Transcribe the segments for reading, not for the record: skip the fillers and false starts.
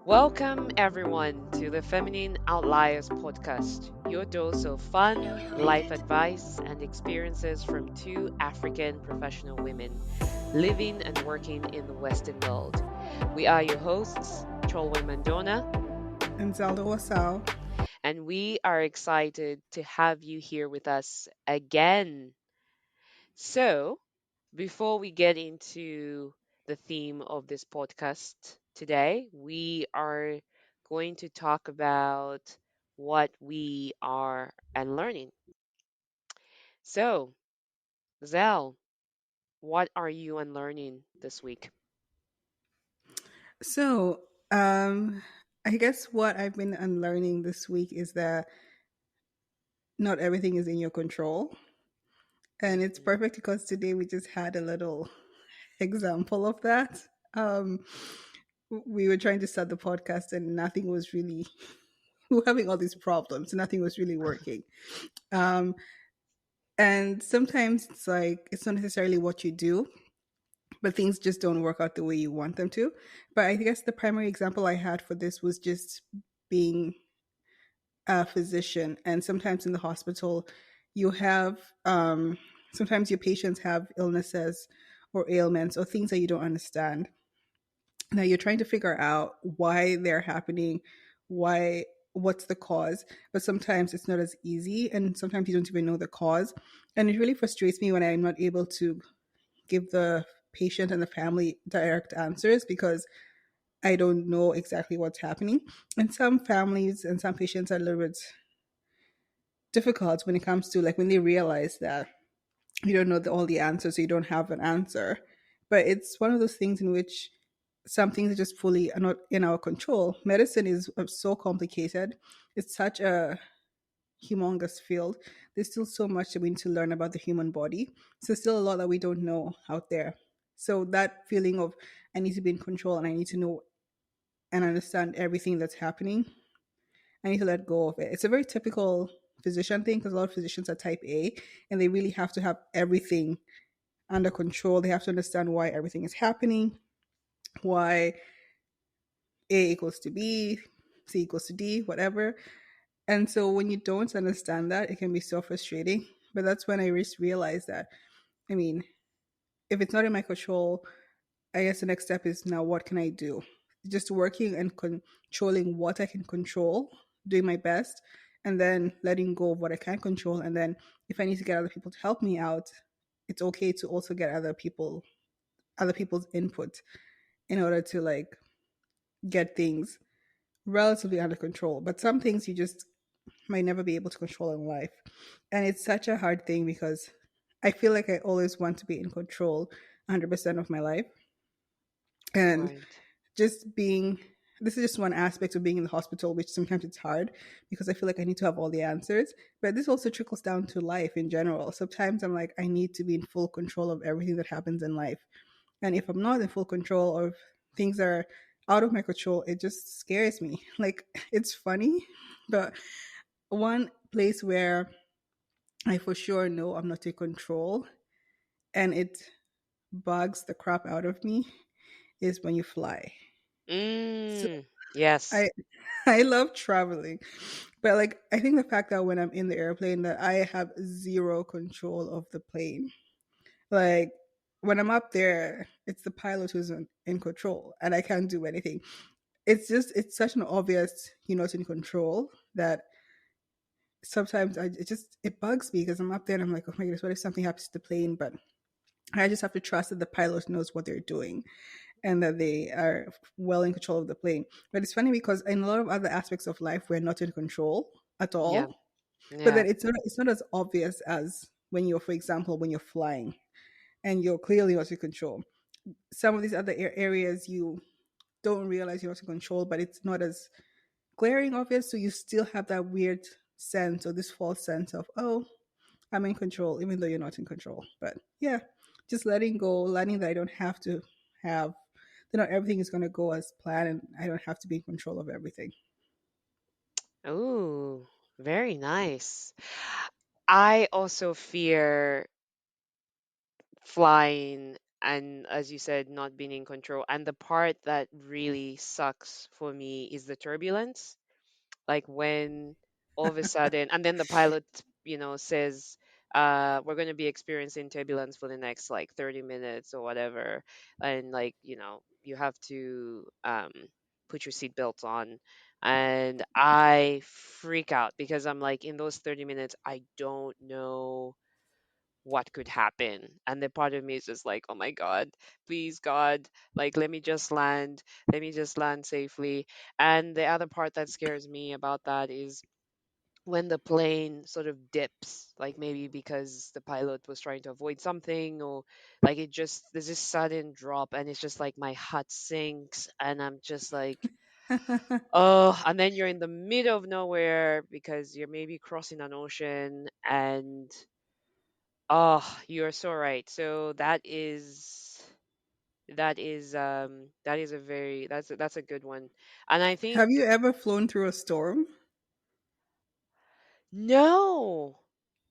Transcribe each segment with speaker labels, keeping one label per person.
Speaker 1: Welcome, everyone, to the Feminine Outliers podcast, your dose of fun, life advice, and experiences from two African professional women living and working in the Western world. We are your hosts, Cholwe Mandona,
Speaker 2: And Zelda Wasau.
Speaker 1: and we are excited to have you here with us again. So, before we get into the theme of this podcast today, we are going to talk about what we are unlearning. So, Zell, what are you unlearning this week?
Speaker 2: So, um, I guess what I've been unlearning this week is that not everything is in your control. And it's
Speaker 1: Mhm.
Speaker 2: perfect because today we just had a little example of that. Um, we were trying to start the podcast and nothing was really, we were having all these problems. Nothing was really working. Um, and sometimes it's like, it's not necessarily what you do, but things just don't work out the way you want them to. But I guess the primary example I had for this was just being a physician. And sometimes in the hospital, you have, sometimes your patients have illnesses or ailments or things that you don't understand. Now you're trying to figure out why they're happening, why, what's the cause, but sometimes it's not as easy. And sometimes you don't even know the cause. And it really frustrates me when I'm not able to give the patient and the family direct answers because I don't know exactly what's happening. And some families and some patients are a little bit difficult when it comes to like when they realize that you don't know all the answers, so you don't have an answer. But it's one of those things in which some things are just fully are not in our control. Medicine is so complicated. It's such a humongous field. There's still so much that we need to learn about the human body. So still a lot that we don't know out there. So that feeling of I need to be in control and I need to know and understand everything that's happening, I need to let go of it. It's a very typical physician thing because a lot of physicians are type A and they really have to have everything under control. They have to understand why everything is happening, why A equals to B, C equals to D, whatever. And so when you don't understand that, it can be so frustrating. But that's when I just realized that, I mean, if it's not in my control, I guess the next step is now what can I do? Just working and controlling what I can control, doing my best, and then letting go of what I can't control. And then if I need to get other people to help me out, it's okay to also get other people's input in order to like get things relatively under control. But some things you just might never be able to control in life. And it's such a hard thing because I feel like I always want to be in control 100% of my life. And
Speaker 1: Right.
Speaker 2: just being this is just one aspect of being in the hospital, which sometimes it's hard because I feel like I need to have all the answers. But this also trickles down to life in general. Sometimes I'm like, I need to be in full control of everything that happens in life. And if I'm not in full control or if things are out of my control, it just scares me. Like, it's funny, but one place where I for sure know I'm not in control and it bugs the crap out of me is when you fly. So
Speaker 1: Yes.
Speaker 2: I I love traveling. But like I think the fact that when I'm in the airplane that I have zero control of the plane. Like when I'm up there, it's the pilot who's in control and I can't do anything. It's such an obvious you're not in control that sometimes it bugs me because I'm up there and I'm like, oh my goodness, what if something happens to the plane? But I just have to trust that the pilot knows what they're doing and that they are well in control of the plane. But it's funny because in a lot of other aspects of life, we're not in control at
Speaker 1: Yeah.
Speaker 2: all. But
Speaker 1: Yeah.
Speaker 2: then it's not as obvious as when you're, for example, when you're flying and you're clearly not in control. Some of these other areas you don't realize you're not in control, but it's not as glaring obvious. So you still have that weird sense or this false sense of, oh, I'm in control, even though you're not in control. But yeah, just letting go, letting that I don't have to have, that not everything is going to go as planned and I don't have to be in control of everything.
Speaker 1: Ooh, very nice. I also fear flying and as you said, not being in control. And the part that really sucks for me is the turbulence, like when all of a sudden, and then the pilot, says, we're going to be experiencing turbulence for the next like 30 minutes or whatever, and like, you have to put your seatbelts on. And I freak out because I'm like, in those 30 minutes I don't know what could happen. And the part of me is just like, oh my God, please God, like let me just land safely. And the other part that scares me about that is when the plane sort of dips, like maybe because the pilot was trying to avoid something, or like there's this sudden drop, and it's just like my heart sinks, and I'm just like, oh, and then you're in the middle of nowhere because you're maybe crossing an ocean. And oh, you're so right. So that is a very that's a good one. And I think,
Speaker 2: Have you ever flown through a storm?
Speaker 1: no.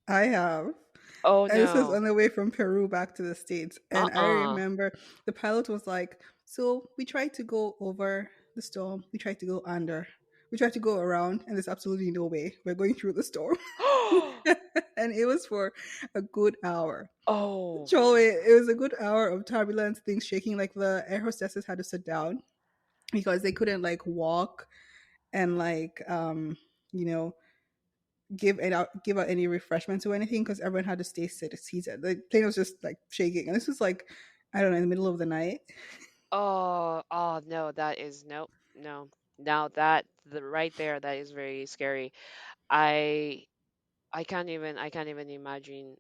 Speaker 2: I have.
Speaker 1: Oh
Speaker 2: And this was
Speaker 1: no.
Speaker 2: on the way from Peru back to the States. And I
Speaker 1: Uh-uh.
Speaker 2: remember the pilot was like, so we tried to go over the storm, we tried to go under, we tried to go around, and there's absolutely no way we're going through the storm. And it was for a good hour.
Speaker 1: Oh.
Speaker 2: Joey, it was a good hour of turbulence, things shaking. Like the air hostesses had to sit down because they couldn't like walk and like you know give out any refreshments or anything because everyone had to stay seated. The plane was just like shaking, and this was like I don't know in the middle of the night.
Speaker 1: Oh, oh no, that is nope, no. Now that the right there, that is very scary. I I can't even imagine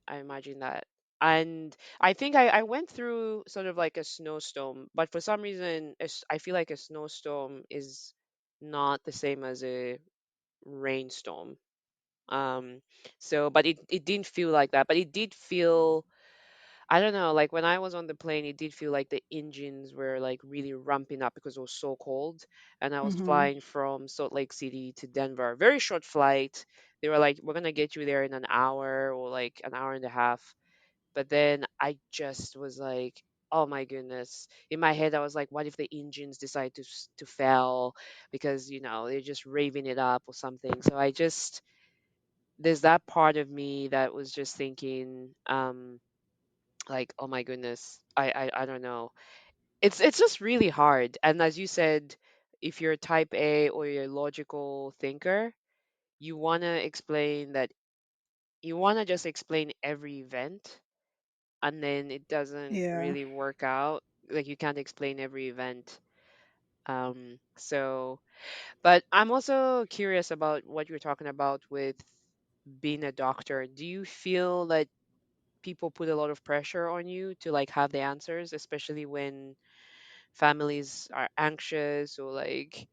Speaker 1: that. And I think I went through sort of like a snowstorm, but for some reason I feel like a snowstorm is not the same as a rainstorm. Um so but it didn't feel like that, but it did feel, I don't know, like when I was on the plane, it did feel like the engines were like really ramping up because it was so cold. And I was
Speaker 2: Hmm.
Speaker 1: flying from Salt Lake City to Denver. Very short flight. They were like, we're going to get you there in an hour or like an hour and a half. But then I just was like, oh my goodness. In my head, I was like, what if the engines decide to fail because, they're just raving it up or something. So there's that part of me that was just thinking, like, oh my goodness, I don't know, it's just really hard. And as you said, if you're type A or you're a logical thinker, you want to explain that, you want to just explain every event, and then it doesn't
Speaker 2: Yeah,
Speaker 1: really work out, like you can't explain every event. So but I'm also curious about what you're talking about with being a doctor. Do you feel that people put a lot of pressure on you to like have the answers, especially when families are anxious, or like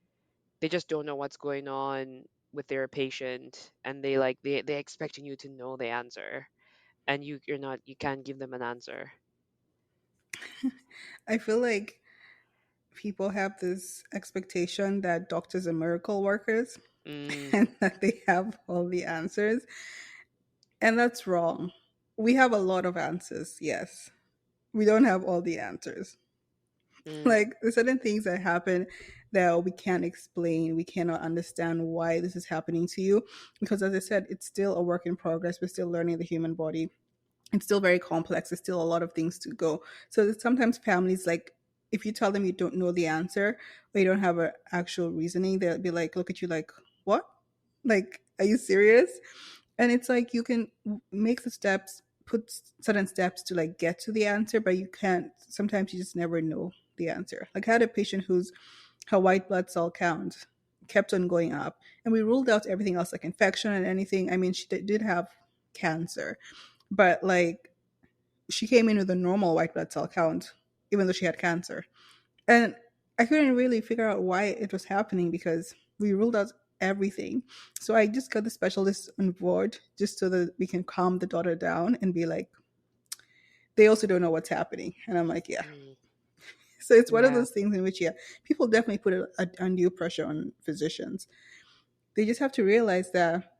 Speaker 1: they just don't know what's going on with their patient, and they're expecting you to know the answer, and you can't give them an answer.
Speaker 2: I feel like people have this expectation that doctors are miracle workers
Speaker 1: Mm,
Speaker 2: and that they have all the answers, and that's wrong. We have a lot of answers, yes. We don't have all the answers.
Speaker 1: mm,
Speaker 2: Like there's certain things that happen that we can't explain. We cannot understand why this is happening to you because, as I said, it's still a work in progress. We're still learning the human body. It's still very complex. There's still a lot of things to go. So that sometimes families like if you tell them you don't know the answer or you don't have an actual reasoning, they'll be like, look at you like, what? Like, are you serious? And it's like you can make the steps, put certain steps to like get to the answer, but you can't. Sometimes you just never know the answer. Like I had a patient whose her white blood cell count kept on going up, and we ruled out everything else like infection and anything. I mean, she did have cancer, but like she came in with a normal white blood cell count, even though she had cancer. And I couldn't really figure out why it was happening because we ruled out everything. So I just got the specialist on board just so that we can calm the daughter down and be like, they also don't know what's happening. And I'm like, yeah.
Speaker 1: mm,
Speaker 2: So it's one of
Speaker 1: yeah.
Speaker 2: those things in which, yeah, people definitely put a undue pressure on physicians. They just have to realize that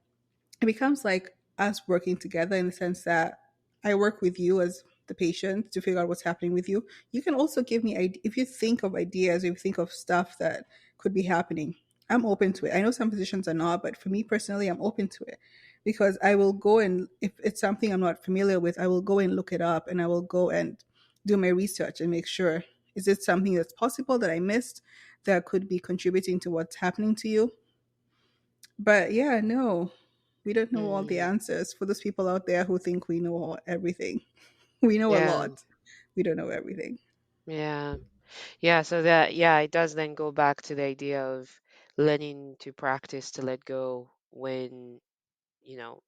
Speaker 2: it becomes like us working together in the sense that I work with you as the patient to figure out what's happening with you. You can also give me if you think of ideas, if you think of stuff that could be happening. I'm open to it. I know some physicians are not, but for me personally, I'm open to it because I will go and if it's something I'm not familiar with, I will go and look it up and I will go and do my research and make sure is it something that's possible that I missed that could be contributing to what's happening to you. But yeah, no, we don't know all the
Speaker 1: Mm,
Speaker 2: answers. For those people out there who think we know everything, we know a
Speaker 1: yeah.
Speaker 2: lot. We don't know everything.
Speaker 1: Yeah. Yeah. So that, yeah, it does then go back to the idea of learning to practice to let go when,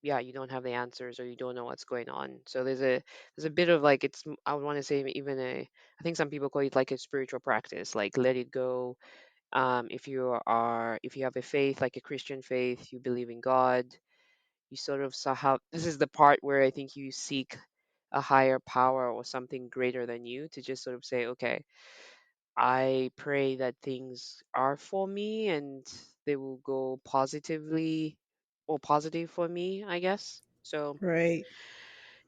Speaker 1: yeah, you don't have the answers or you don't know what's going on. So there's a bit of like, I would want to say even I think some people call it like a spiritual practice, like let it go. If you have a faith, like a Christian faith, you believe in God, you sort of somehow, this is the part where I think you seek a higher power or something greater than you to just sort of say, okay, I pray that things are for me and they will go positively or positive for me, I guess. So,
Speaker 2: Right.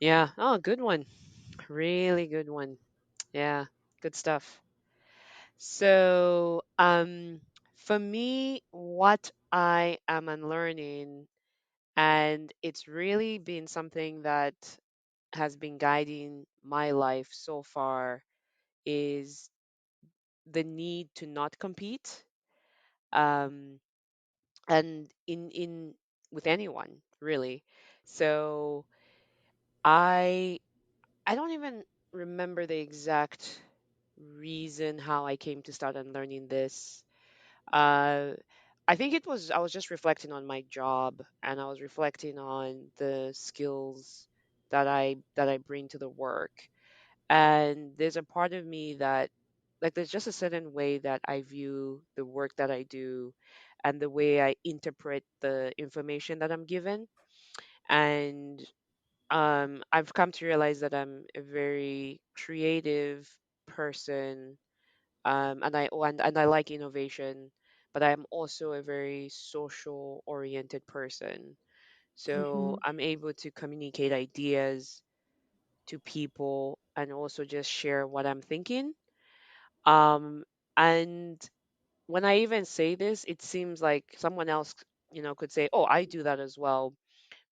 Speaker 1: yeah. Oh, good one. Really good one. Yeah, good stuff. So, for me, what I am unlearning, and it's really been something that has been guiding my life so far, is the need to not compete. Um, and in with anyone really. So I I don't even remember the exact reason how I came to start unlearning this. Uh, I think I was just reflecting on my job and I was reflecting on the skills that I bring to the work. And there's a part of me that, like, there's just a certain way that I view the work that I do and the way I interpret the information that I'm given. And I've come to realize that I'm a very creative person, and I like innovation, but I'm also a very social oriented person. So
Speaker 2: Hmm.
Speaker 1: I'm able to communicate ideas to people and also just share what I'm thinking. Um, and when I even say this, it seems like someone else, could say, "Oh, I do that as well."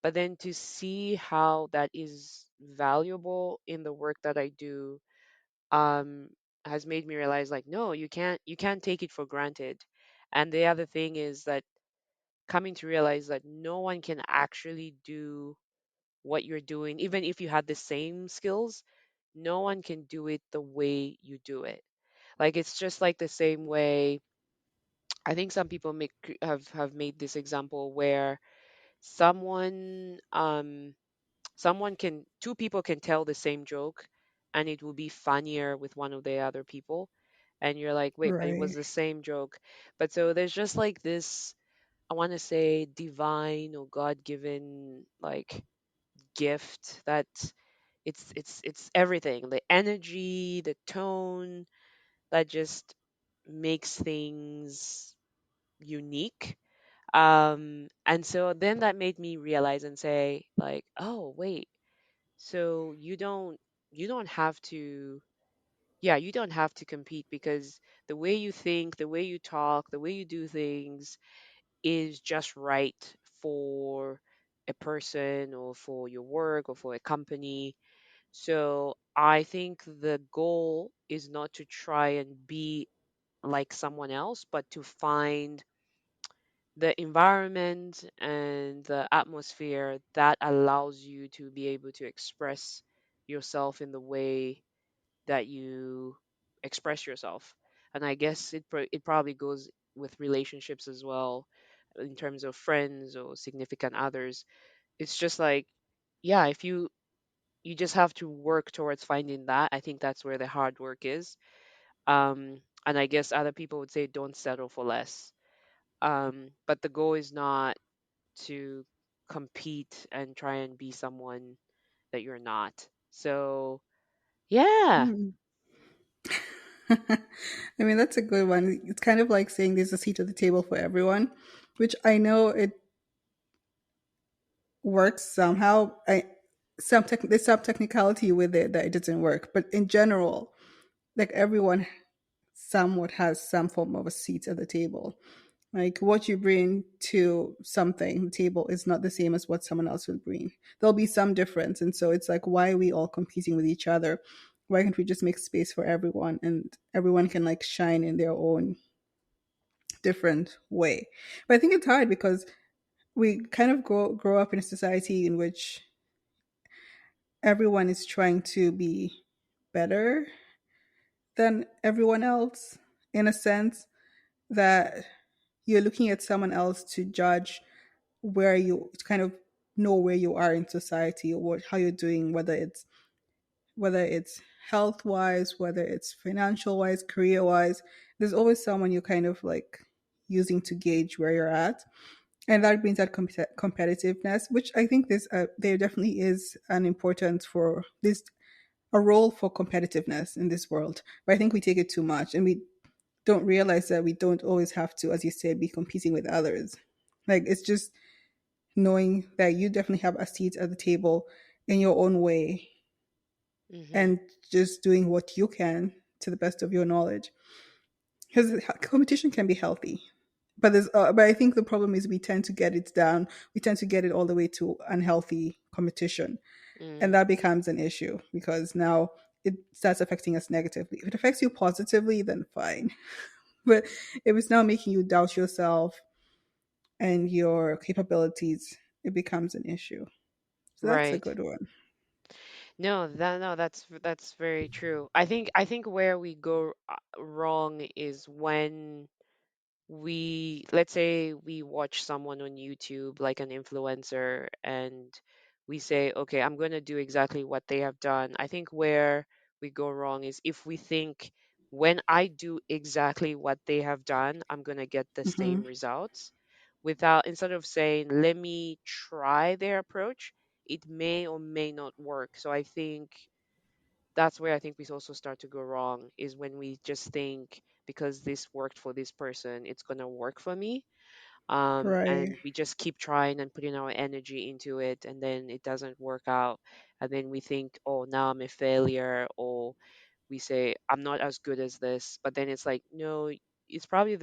Speaker 1: But then to see how that is valuable in the work that I do, um, has made me realize, like, no, you can't take it for granted. And the other thing is that coming to realize that no one can actually do what you're doing, even if you had the same skills, no one can do it the way you do it. Like it's just like the same way. I think some people have made this example where someone someone can two people can tell the same joke and it will be funnier with one of the other people, and you're like, wait, but it was
Speaker 2: Right.
Speaker 1: the same joke. But so there's just like this, I want to say, divine or god-given like gift that it's everything, the energy, the tone that just makes things unique. And so then that made me realize and say, like, oh wait, so you don't have to, yeah, you don't have to compete, because the way you think, the way you talk, the way you do things is just right for a person or for your work or for a company. So I think the goal is not to try and be like someone else, but to find the environment and the atmosphere that allows you to be able to express yourself in the way that you express yourself. And I guess it probably goes with relationships as well, in terms of friends or significant others. It's just like, yeah, if you just have to work towards finding that. I think that's where the hard work is. And I guess other people would say don't settle for less. But the goal is not to compete and try and be someone that you're not. So, yeah.
Speaker 2: Hmm. I mean, that's a good one. It's kind of like saying there's a seat at the table for everyone, which I know it works somehow. there's some technicality with it that it doesn't work, but in general, like everyone somewhat has some form of a seat at the table. Like what you bring to something, the table, is not the same as what someone else will bring. There'll be some difference. And so it's like, why are we all competing with each other? Why can't we just make space for everyone and everyone can like shine in their own different way? But I think it's hard because we kind of grow up in a society in which everyone is trying to be better than everyone else, in a sense that you're looking at someone else to judge where you, to kind of know where you are in society, or how you're doing, whether it's health wise, whether it's financial wise, career wise. There's always someone you're kind of like using to gauge where you're at, and that brings that competitiveness, which I think there definitely is an importance for this, a role for competitiveness in this world. But I think we take it too much, and we don't realize that we don't always have to, as you said, be competing with others. Like it's just knowing that you definitely have a seat at the table in your own way,
Speaker 1: Hmm.
Speaker 2: and just doing what you can to the best of your knowledge. Because competition can be healthy, but I think the problem is we tend to get it down. We tend to get it all the way to unhealthy competition, and
Speaker 1: Mm.
Speaker 2: that becomes an issue because now it starts affecting us negatively. If it affects you positively, then fine. But if it's now making you doubt yourself and your capabilities, it becomes an issue. So that's a
Speaker 1: Right.
Speaker 2: good one.
Speaker 1: No, that's very true. I think where we go wrong is when let's say we watch someone on YouTube, like an influencer, and we say, okay, I'm going to do exactly what they have done. I think where we go wrong is if we think when I do exactly what they have done, I'm going to get the
Speaker 2: Hmm.
Speaker 1: same results, without, instead of saying, let me try their approach, it may or may not work. So I think that's where I think we also start to go wrong, is when we just think because this worked for this person, it's gonna work for me.
Speaker 2: Right.
Speaker 1: And we just keep trying and putting our energy into it, and then it doesn't work out, and then we think, oh, now I'm a failure, or we say I'm not as good as this. But then it's like, no, it's probably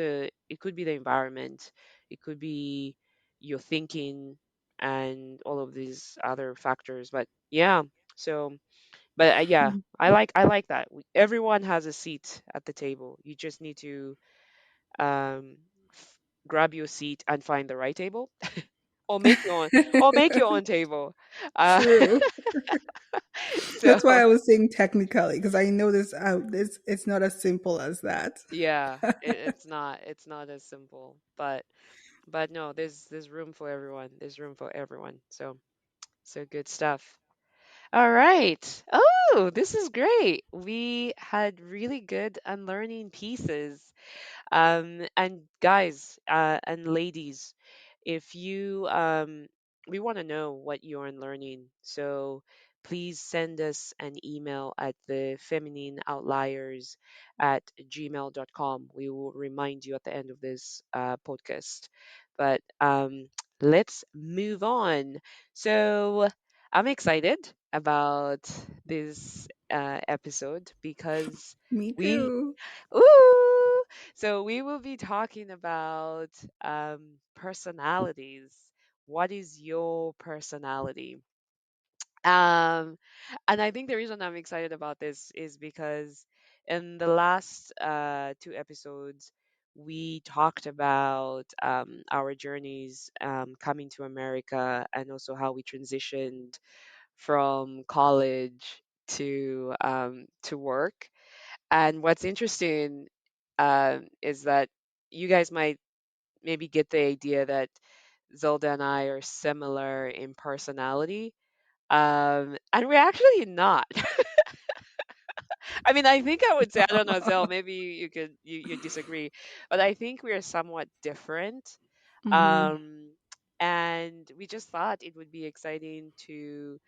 Speaker 1: it could be the environment, it could be your thinking, and all of these other factors. But yeah, so but yeah, I like that. Everyone has a seat at the table. You just need to um, grab your seat and find the right table, or make your own table. Uh,
Speaker 2: True.
Speaker 1: so
Speaker 2: That's why I was saying technically, because I know this it's not as simple as that.
Speaker 1: yeah, it's not as simple, but no, there's room for everyone. There's room for everyone. So good stuff. All right. Oh, this is great. We had really good unlearning pieces. And guys, and ladies, if you we want to know what you're learning, so please send us an email at the feminine outliers at gmail.com. We will remind you at the end of this podcast. But let's move on. So I'm excited about this episode because
Speaker 2: Me
Speaker 1: we
Speaker 2: too.
Speaker 1: ooh, so we will be talking about personalities. What is your personality? Um, and I think the reason I'm excited about this is because in the last two episodes, we talked about our journeys coming to America, and also how we transitioned from college to work. And what's interesting is that you guys might maybe get the idea that Zelda and I are similar in personality. And we're actually not. I mean, I think I would say, I don't know, Zel, maybe you disagree, but I think we are somewhat different.
Speaker 2: Hmm.
Speaker 1: Um, and we just thought it would be exciting to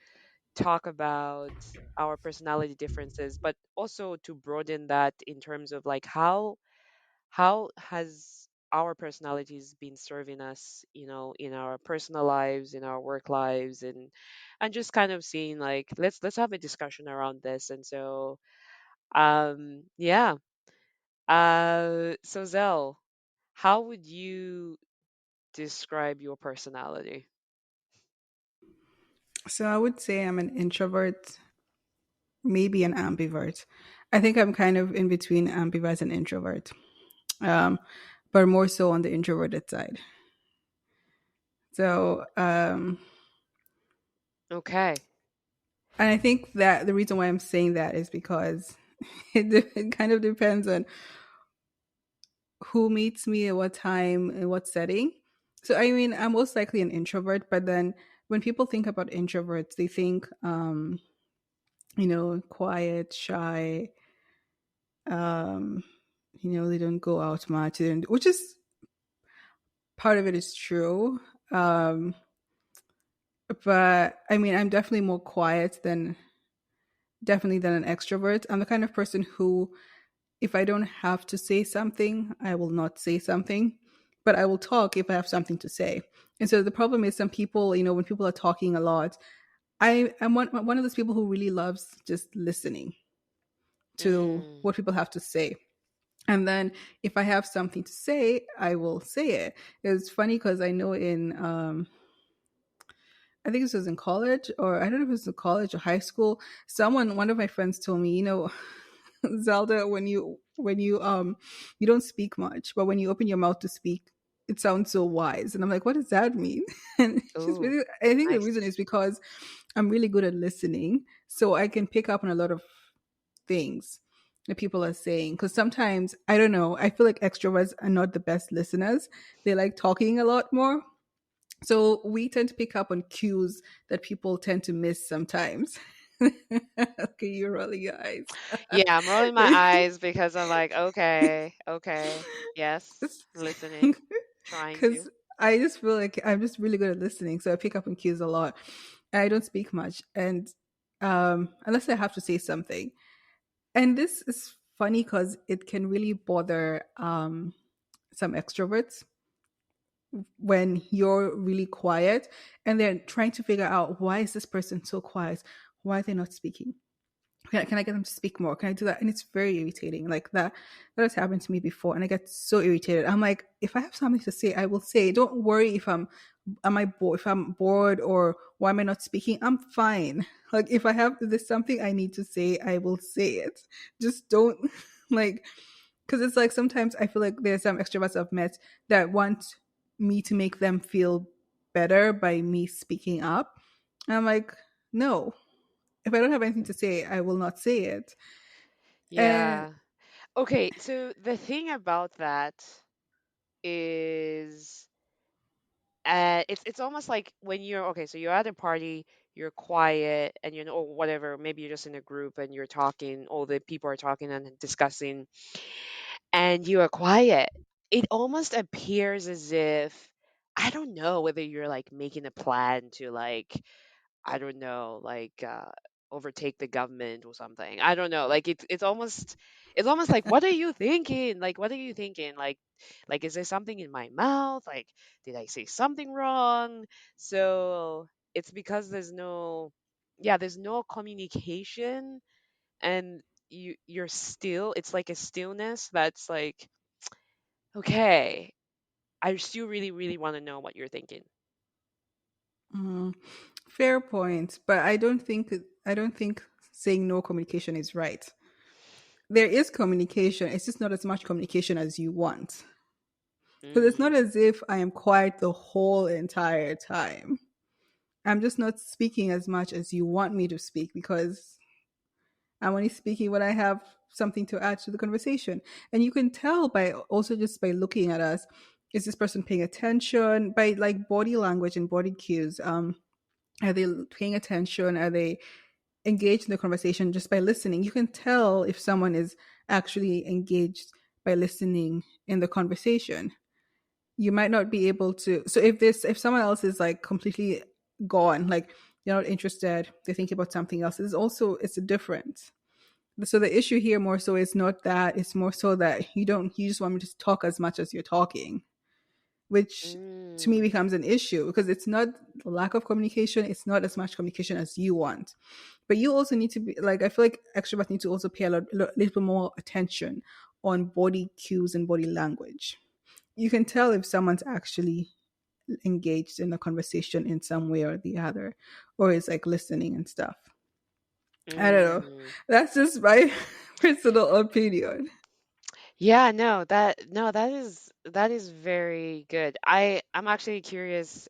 Speaker 1: talk about our personality differences, but also to broaden that in terms of like how has our personalities been serving us, in our personal lives, in our work lives, and just kind of seeing like let's have a discussion around this. And so yeah. So Zell, how would you describe your personality?
Speaker 2: So I would say I'm an introvert, maybe an ambivert. I think I'm kind of in between ambivert and introvert, um, but more so on the introverted side. So,
Speaker 1: Okay.
Speaker 2: and I think that the reason why I'm saying that is because it kind of depends on who meets me at what time and what setting. So, I mean, I'm most likely an introvert, but then when people think about introverts, they think, quiet, shy, um, they don't go out much, which is part of it is true. Um, but I mean, I'm definitely more quiet than definitely than an extrovert. I'm the kind of person who, if I don't have to say something, I will not say something, but I will talk if I have something to say. And so the problem is some people, when people are talking a lot, I'm one of those people who really loves just listening to
Speaker 1: Mm.
Speaker 2: what people have to say. And then if I have something to say, I will say it. It's funny because I know I think this was in college, or I don't know if it was in college or high school. One of my friends told me, Zelda, you don't speak much, but when you open your mouth to speak, it sounds so wise. And I'm like, what does that mean? And she's
Speaker 1: Oh,
Speaker 2: really, I think the reason
Speaker 1: nice.
Speaker 2: is because I'm really good at listening, so I can pick up on a lot of things that people are saying. Because sometimes I don't know, I feel like extroverts are not the best listeners. They like talking a lot more, so we tend to pick up on cues that people tend to miss sometimes. Okay, you're rolling your eyes.
Speaker 1: Yeah, I'm rolling my eyes because I'm like, okay, okay, yes, listening, trying to.
Speaker 2: Because I just feel like I'm just really good at listening, so I pick up on cues a lot. And I don't speak much, and unless I have to say something. And this is funny because it can really bother some extroverts when you're really quiet and they're trying to figure out, why is this person so quiet? Why are they not speaking? Can I get them to speak more? Can I do that? And it's very irritating. Like that has happened to me before, and I get so irritated. I'm like, if I have something to say, I will say. Don't worry if am I bored? If I'm bored or why am I not speaking? I'm fine. Like if there's something I need to say, I will say it. Just don't like, because it's like sometimes I feel like there's some extroverts I've met that want me to make them feel better by me speaking up. And I'm like, no, if I don't have anything to say, I will not say it. And
Speaker 1: Yeah. Okay, so the thing about that is it's almost like when you're okay, so you're at a party, you're quiet and or whatever, maybe you're just in a group and you're talking, all the people are talking and discussing, and you are quiet. It almost appears as if I don't know whether you're like making a plan to like I don't know, like overtake the government or something. I don't know. Like it's almost like what are you thinking? Like what are you thinking? Like is there something in my mouth? Like did I say something wrong? So it's because there's no communication, and you're still, it's like a stillness that's like, okay, I still really really want to know what you're thinking.
Speaker 2: mm, fair point, but I don't think saying no communication is right. There is communication. It's just not as much communication as you want. Because it's
Speaker 1: Mm.
Speaker 2: not as if I am quiet the whole entire time. I'm just not speaking as much as you want me to speak because I'm only speaking when I have something to add to the conversation. And you can tell by also just by looking at us, is this person paying attention? By like body language and body cues. Are they paying attention? Are they engaged in the conversation just by listening? You can tell if someone is actually engaged by listening in the conversation. You might not be able to, so if someone else is like completely gone, like they're not interested, they're thinking about something else, it's a difference. So the issue here more so is not that, it's more so that you just want me to talk as much as you're talking, which to me
Speaker 1: Mm,
Speaker 2: becomes an issue because it's not the lack of communication, it's not as much communication as you want. But you also need to be like, I feel like extroverts need to also pay little bit more attention on body cues and body language. You can tell if someone's actually engaged in a conversation in some way or the other, or is like listening and stuff. I don't know.
Speaker 1: mm.
Speaker 2: That's just my personal opinion.
Speaker 1: Yeah, no, that is very good. I'm actually curious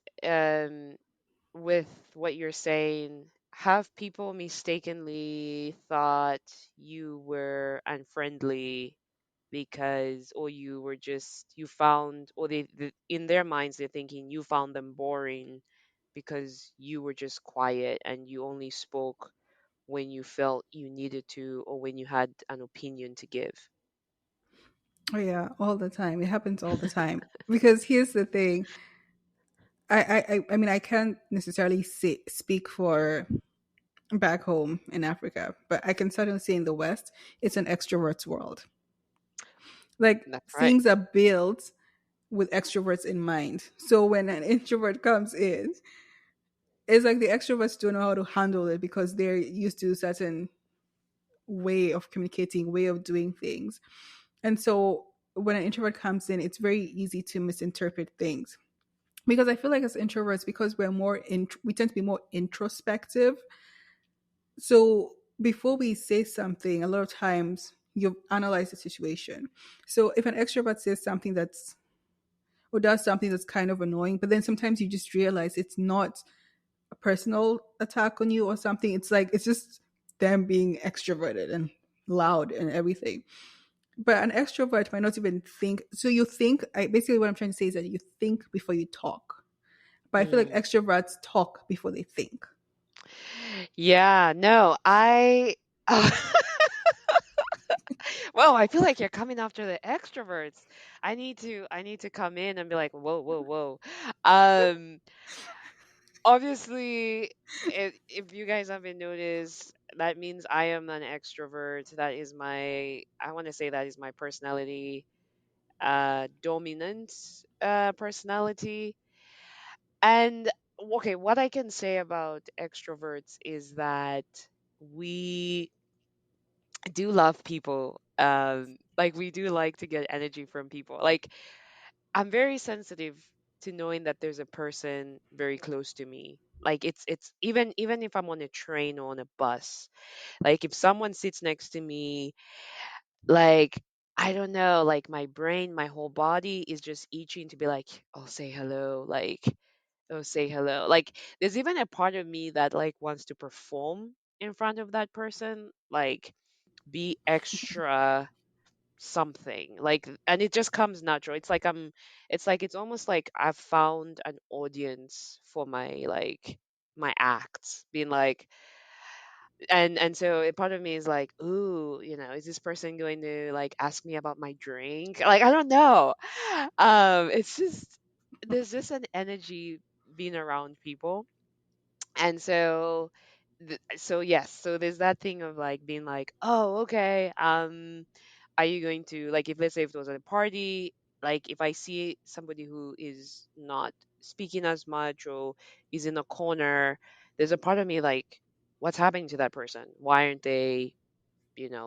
Speaker 1: with what you're saying. Have people mistakenly thought you were unfriendly because, or you were just, you found, or in their minds they're thinking you found them boring because you were just quiet and you only spoke when you felt you needed to or when you had an opinion to give.
Speaker 2: Oh yeah, all the time. It happens all the time. Because here's the thing. I mean I can't necessarily speak for back home in Africa, but I can certainly say in the West, it's an extrovert's world. Like
Speaker 1: That's right.
Speaker 2: things are built with extroverts in mind. So when an introvert comes in, it's like the extroverts don't know how to handle it because they're used to a certain way of communicating, way of doing things. And so when an introvert comes in, it's very easy to misinterpret things. Because I feel like as introverts, because we tend to be more introspective. So before we say something, a lot of times you analyze the situation. So if an extrovert says something that's or does something that's kind of annoying, but then sometimes you just realize it's not a personal attack on you or something. It's like it's just them being extroverted and loud and everything. But an extrovert might not even think. So you think. Basically, what I'm trying to say is that you think before you talk. But I feel like
Speaker 1: Mm.
Speaker 2: extroverts talk before they think.
Speaker 1: Yeah, no, well, I feel like you're coming after the extroverts. I need to come in and be like, whoa, whoa, whoa. Um, Obviously, if you guys haven't noticed, that means I am an extrovert. That is my, I want to say that is my personality, dominant personality. And okay, what I can say about extroverts is that we do love people. Like we do like to get energy from people. Like I'm very sensitive to knowing that there's a person very close to me. Like it's even if I'm on a train or on a bus. Like if someone sits next to me, like I don't know, like my brain, my whole body is just itching to be like, oh, say hello, like, oh, say hello. Like there's even a part of me that like wants to perform in front of that person, like be extra something like, and it just comes natural. It's almost like I've found an audience for my like my acts being like, and so a part of me is like, ooh, is this person going to like ask me about my drink? Like I don't know. It's just, there's just an energy being around people. And so so yes, so there's that thing of like being like, oh, okay, are you going to, like, if let's say if it was at a party, like if I see somebody who is not speaking as much or is in a corner, there's a part of me like, what's happening to that person? Why aren't they,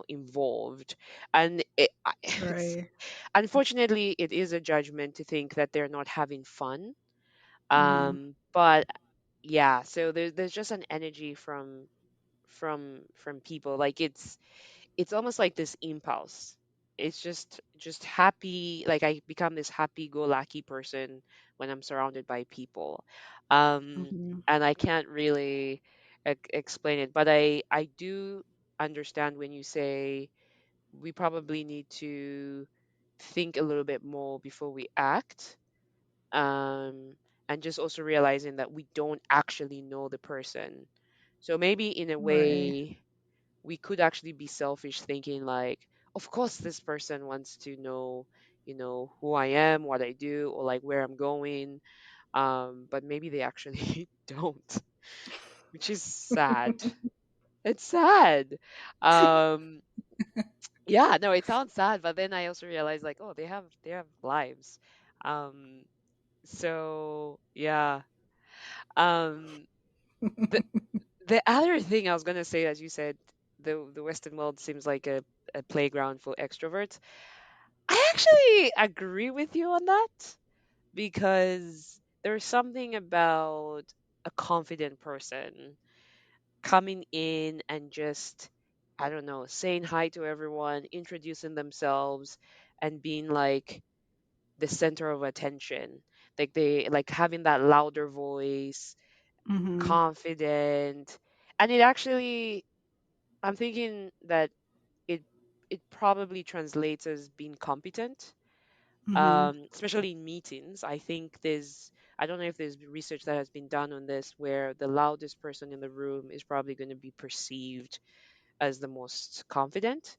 Speaker 1: involved? And it's,
Speaker 2: Right.
Speaker 1: unfortunately, it is a judgment to think that they're not having fun.
Speaker 2: Mm-hmm.
Speaker 1: But yeah, so there's just an energy from people, like it's almost like this impulse. It's just happy, like I become this happy go lucky person when I'm surrounded by people. um
Speaker 2: Mm-hmm.
Speaker 1: and I can't really explain it, but I do understand when you say we probably need to think a little bit more before we act. um and just also realizing that we don't actually know the person. So maybe in a
Speaker 2: Right.
Speaker 1: way we could actually be selfish thinking like, of course this person wants to know, who I am, what I do, or like where I'm going. But maybe they actually don't, which is sad. It's sad. Yeah, no, it sounds sad, but then I also realized like, oh, they have lives. Um, so yeah. Um, the the other thing I was gonna say, as you said, the Western world seems like a playground for extroverts. I actually agree with you on that because there's something about a confident person coming in and just, I don't know, saying hi to everyone, introducing themselves, and being like the center of attention. Like they like having that louder voice,
Speaker 2: Mm-hmm.
Speaker 1: confident. And it actually, I'm thinking that it it probably translates as being competent,
Speaker 2: Mm-hmm.
Speaker 1: especially in meetings. I don't know if there's research that has been done on this where the loudest person in the room is probably going to be perceived as the most confident.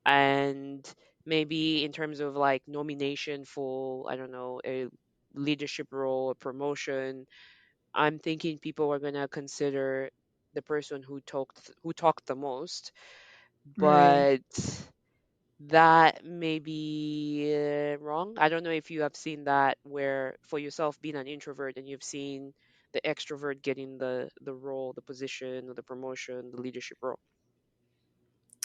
Speaker 1: And maybe in terms of like nomination for, I don't know, a leadership role, a promotion, I'm thinking people are going to consider the person who talked the most.
Speaker 2: Right.
Speaker 1: But that may be wrong. I don't know if you have seen that where for yourself being an introvert and you've seen the extrovert getting the role, the position, or the promotion, the leadership role.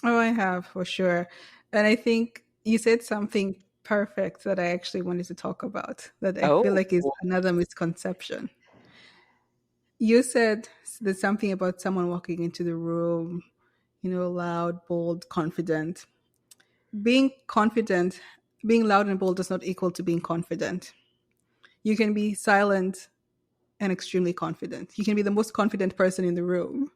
Speaker 2: Oh, I have for sure. And I think you said something perfect that I actually wanted to talk about that I feel
Speaker 1: Oh,
Speaker 2: like is another misconception. You said there's something about someone walking into the room, loud, bold, confident. Being confident, being loud and bold does not equal to being confident. You can be silent and extremely confident. You can be the most confident person in the room.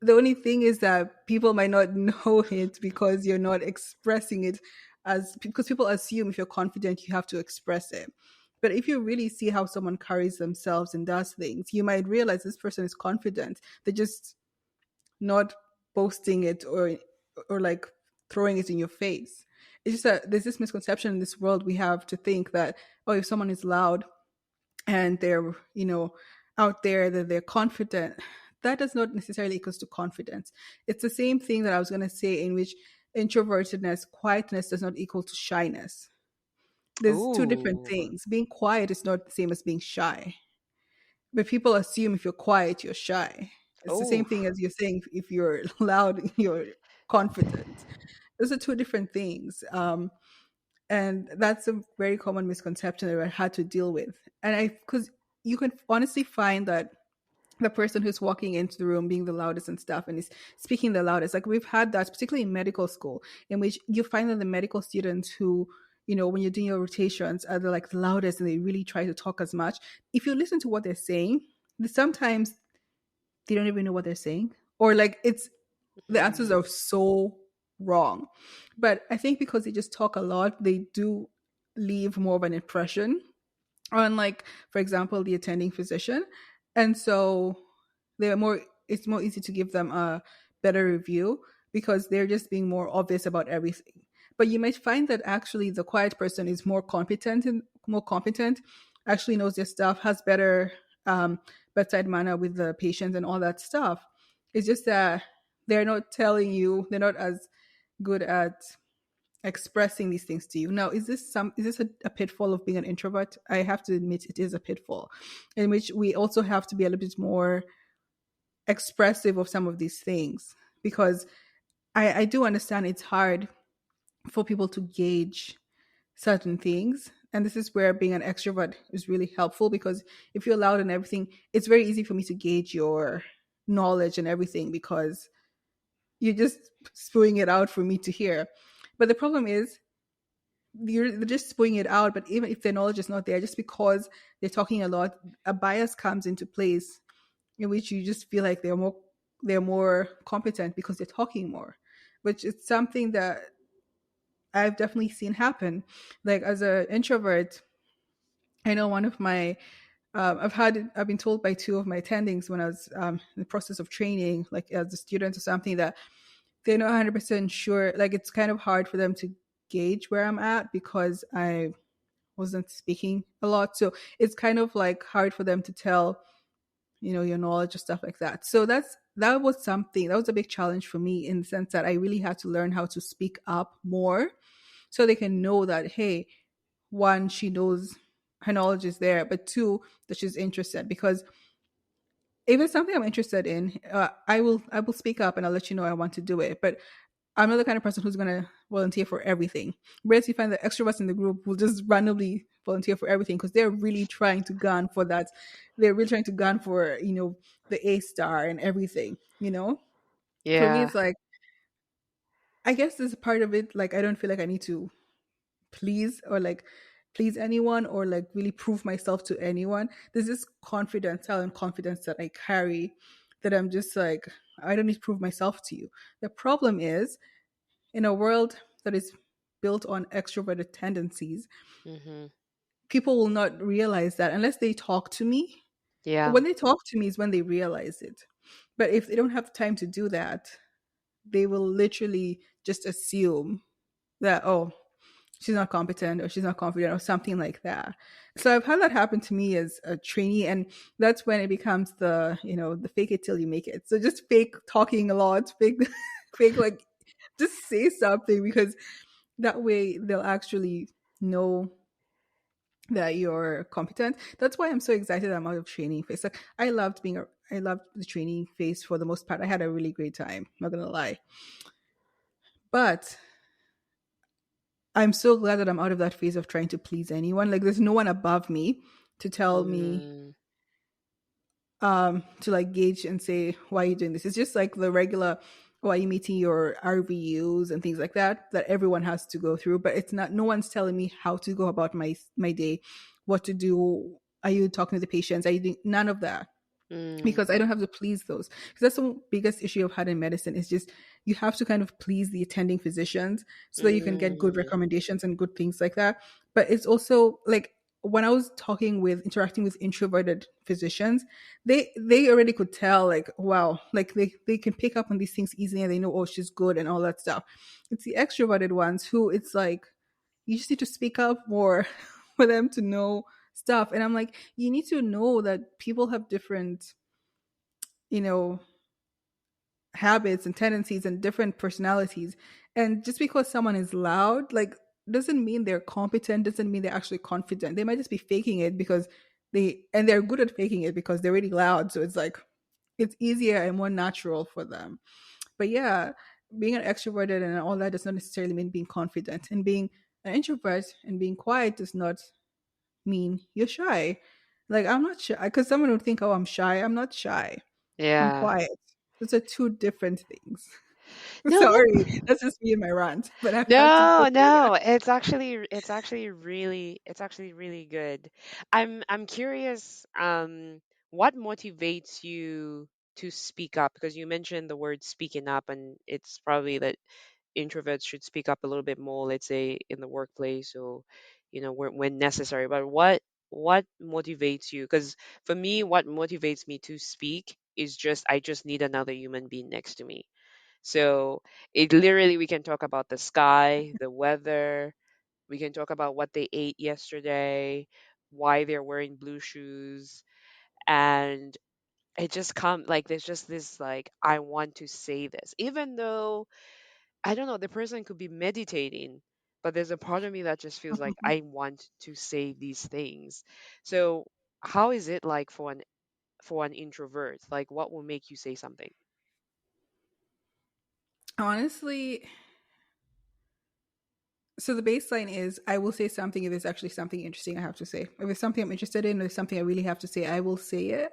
Speaker 2: The only thing is that people might not know it because you're not expressing it, as because people assume if you're confident you have to express it. But if you really see how someone carries themselves and does things, you might realize this person is confident. They're just not boasting it, or like throwing it in your face. It's just that there's this misconception in this world we have to think that, oh, if someone is loud and they're, out there, that they're confident, that does not necessarily equals to confidence. It's the same thing that I was going to say, in which introvertedness, quietness does not equal to shyness. There's two different
Speaker 1: oh,
Speaker 2: things. Being quiet is not the same as being shy, but people assume if you're quiet you're shy. It's the same
Speaker 1: oh,
Speaker 2: thing as you're saying if you're loud you're confident. Those are two different things. And that's a very common misconception that I had to deal with. And I, because you can honestly find that the person who's walking into the room being the loudest and stuff and is speaking the loudest, like we've had that particularly in medical school, in which you find that the medical students who, when you're doing your rotations, are the loudest and they really try to talk as much. If you listen to what they're saying, sometimes they don't even know what they're saying, or like it's, the answers
Speaker 1: mm,
Speaker 2: are so wrong. But I think because they just talk a lot, they do leave more of an impression on, like, for example, the attending physician. And so they're more, it's more easy to give them a better review because they're just being more obvious about everything. But you might find that actually the quiet person is more competent, actually knows their stuff, has better bedside manner with the patient and all that stuff. It's just that they're not telling you, they're not as good at expressing these things to you. Now, is this a pitfall of being an introvert? I have to admit it is a pitfall, in which we also have to be a little bit more expressive of some of these things, because I do understand it's hard for people to gauge certain things. And this is where being an extrovert is really helpful, because if you're loud and everything, it's very easy for me to gauge your knowledge and everything, because you're just spewing it out for me to hear. But the problem is, they're just spewing it out. But even if their knowledge is not there, just because they're talking a lot, a bias comes into place, in which you just feel like they're more competent because they're talking more, which is something that I've definitely seen happen. Like, as an introvert, I know one of my I've been told by two of my attendings when I was in the process of training, like as a student or something, that they're not 100% sure. Like, it's kind of hard for them to gauge where I'm at because I wasn't speaking a lot. So it's kind of like hard for them to tell, your knowledge or stuff like that. So that's that was something that was a big challenge for me, in the sense that I really had to learn how to speak up more, so they can know that, hey, one, she knows her knowledge is there, but two, that she's interested. Because if it's something I'm interested in, I will speak up and I'll let you know I want to do it. But I'm not the kind of person who's gonna volunteer for everything. Whereas you find that extroverts in the group will just randomly volunteer for everything because they're really trying to gun for that. They're really trying to gun for, the A star and everything. For me,
Speaker 1: Yeah.
Speaker 2: it's like, I guess this is part of it. Like, I don't feel like I need to please, or like please anyone, or like really prove myself to anyone. There's this confidential and confidence that I carry, that I'm just like, I don't need to prove myself to you. The problem is, in a world that is built on extroverted tendencies,
Speaker 1: Mhm.
Speaker 2: people will not realize that unless they talk to me.
Speaker 1: Yeah.
Speaker 2: When they talk to me is when they realize it. But if they don't have time to do that, they will literally just assume that, oh, she's not competent, or she's not confident, or something like that. So I've had that happen to me as a trainee, and that's when it becomes the fake it till you make it. So just fake talking a lot, fake fake, like, just say something, because that way they'll actually know that you're competent. That's why I'm so excited I'm out of training phase. Like, I loved the training phase for the most part. I had a really great time, not gonna lie. But I'm so glad that I'm out of that phase of trying to please anyone. Like, there's no one above me to tell me,
Speaker 1: Mm.
Speaker 2: to like gauge and say, why are you doing this? It's just like the regular, why are you meeting your RVUs and things like that everyone has to go through. But it's not, no one's telling me how to go about my day, what to do. Are you talking to the patients? Are you doing none of that?
Speaker 1: Mm.
Speaker 2: Because I don't have to please those. Because that's the biggest issue I've had in medicine, is just, you have to kind of please the attending physicians so that you can get good
Speaker 1: Mm.
Speaker 2: recommendations and good things like that. But it's also like, when I was interacting with introverted physicians, they already could tell, like, wow, like they can pick up on these things easily, and they know, oh, she's good and all that stuff. It's the extroverted ones who, it's like, you just need to speak up more for them to know stuff. And I'm like, you need to know that people have different, you know, habits and tendencies and different personalities. And just because someone is loud, like, doesn't mean they're competent, doesn't mean they're actually confident. They might just be faking it because they're good at faking it because they're really loud. So it's like, it's easier and more natural for them. But yeah, being an extroverted and all that does not necessarily mean being confident. And being an introvert and being quiet does not mean you're shy. Like, I'm not shy, because someone would think, oh, I'm shy. I'm not shy. I'm
Speaker 1: Yeah.
Speaker 2: quiet. Those are two different things.
Speaker 1: No,
Speaker 2: Sorry,
Speaker 1: that
Speaker 2: that's just me and my rant, but I've had to
Speaker 1: no,
Speaker 2: put
Speaker 1: no. It's actually really good. I'm curious, what motivates you to speak up? Because you mentioned the word speaking up, and it's probably that introverts should speak up a little bit more, let's say in the workplace, or when necessary. But what motivates you? Because for me, what motivates me to speak is just I just need another human being next to me. So it literally, we can talk about the sky, the weather, we can talk about what they ate yesterday, why they're wearing blue shoes, and it just come like there's just this, like, I want to say this, even though I don't know, the person could be meditating, but there's a part of me that just feels like I want to say these things. So how is it like for an introvert? Like, what will make you say something?
Speaker 2: honestly. So the baseline is, I will say something if it's actually something interesting I have to say. If it's something I'm interested in, or something I really have to say, I will say it.